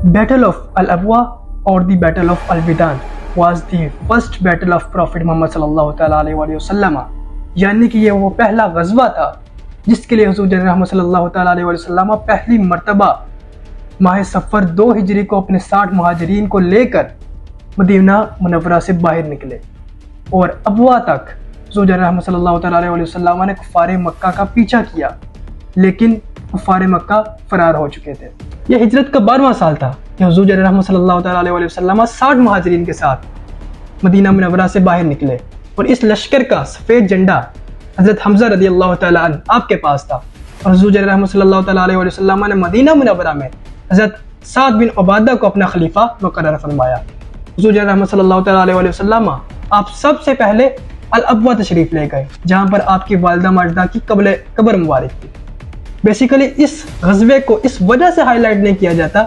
Battle of Al-Abwa or the Battle of Al-Bidan was the first battle of Prophet Muhammad sallallahu alaihi wasallam. यानी कि ये वो पहला गज़वा था जिसके लिए हुज़ूर रहमत सल्लल्लाहु अलैहि वसल्लम पहली मर्तबा माह सफ़र 2 हिजरी को अपने 60 मुहाजिरीन को लेकर मदीना मुनव्वरा से बाहर निकले और अबवा तक हुज़ूर रहमत सल्लल्लाहु अलैहि वसल्लम ने कुफ़ारे मक्का का पीछा किया, लेकिन कुफ़ारे मक्का फरार हो चुके थे। यह हिजरत का 12वां साल था कि हुज़ूर रहमत सल्लल्लाहु अलैहि वसल्लम 60 मुहाजिरीन के साथ मदीना मुनव्वरा से बाहर निकले और इस लश्कर का सफ़ेद झंडा हज़रत हमज़ा रज़ी अल्लाह तआला अन्हु आपके पास था और हुज़ूर रहमत सल्लल्लाहु अलैहि वसल्लम ने मदीना मुनव्वरा में हज़रत साद बिन उबादा को अपना खलीफा मुकर्रर फरमाया। हुज़ूर रहमत सल्लल्लाहु अलैहि वसल्लम आप सबसे पहले अल-अबवा तशरीफ़ ले गए, जहाँ पर आपकी वालिदा माजिदा की कब्र मुबारक थी। बेसिकली इस गज़वे को इस वजह से हाईलाइट नहीं किया जाता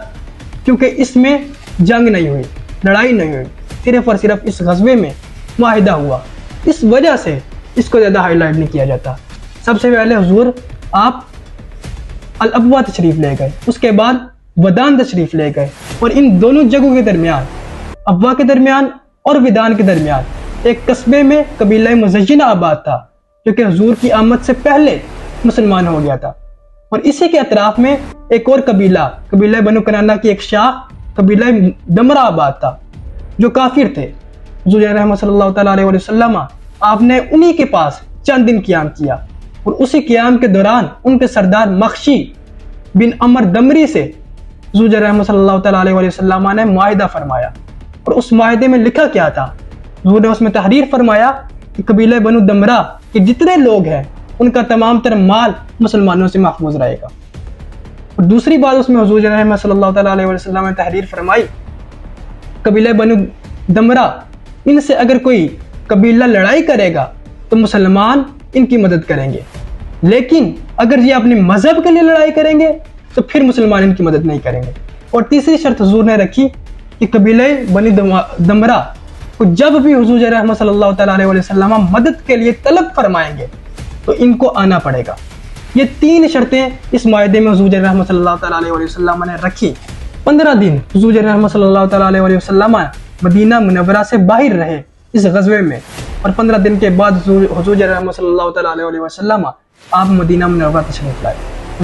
क्योंकि इसमें जंग नहीं हुई, लड़ाई नहीं हुई, सिर्फ और सिर्फ इस गज़वे में मुआहिदा हुआ, इस वजह से इसको ज़्यादा हाईलाइट नहीं किया जाता। सबसे पहले हुज़ूर आप अल-अबवा तशरीफ़ ले गए, उसके बाद वदान तशरीफ़ ले गए और इन दोनों जगहों के दरमियान, अबवा के दरमियान और विदान के दरमियान एक कस्बे में कबीला मुज़य्यना आबाद था जो कि हुज़ूर की आमद से पहले मुसलमान हो गया था और इसी के अतराफ में एक और कबीला बनु कनाना की एक शाह कबीला दमरा आबाद था जो काफिर थे। हुज़ूर रहमत सल्लल्लाहु अलैहि वसल्लम आपने उन्हीं के पास चंद दिन क़याम किया और उसी क़याम के दौरान उनके सरदार मख्शी बिन अमर दमरी से हुज़ूर रहमत सल्लल्लाहु अलैहि वसल्लम ने मुआहिदा फरमाया और उस मुआहिदे में लिखा क्या था? हुज़ूर ने उसमें तहरीर फरमाया कि कबीला बनु दमरा के जितने लोग हैं उनका तमाम तर माल मुसलमानों से महफूज रहेगा। और दूसरी बात उसमें हुज़ूर रहमत सल्लल्लाहु अलैहि वसल्लम ने तहरीर फरमाई, कबीला बनु दमरा इनसे अगर कोई कबीला लड़ाई करेगा तो मुसलमान इनकी मदद करेंगे, लेकिन अगर ये अपने मजहब के लिए लड़ाई करेंगे तो फिर मुसलमान इनकी मदद नहीं करेंगे। और तीसरी शर्त हुज़ूर ने रखी कि कबीले बनी दमरा को जब भी हुज़ूर रहमत सल्लल्लाहु अलैहि वसल्लम मदद के लिए तलब फरमाएंगे तो इनको आना पड़ेगा। ये 3 शर्तें इस मुआहिदे में हुज़ूर रहमत सल्लल्लाहु अलैहि वसल्लम ने रखी। 15 दिन हुज़ूर रहमत सल्लल्लाहु अलैहि वसल्लम मदीना मुनव्वरा से बाहर रहे इस गज़वे में और 15 दिन के बाद हुज़ूर रहमत सल्लल्लाहु अलैहि वसल्लम आप मदीना मुनव्वरा तशरीफ़ लाए।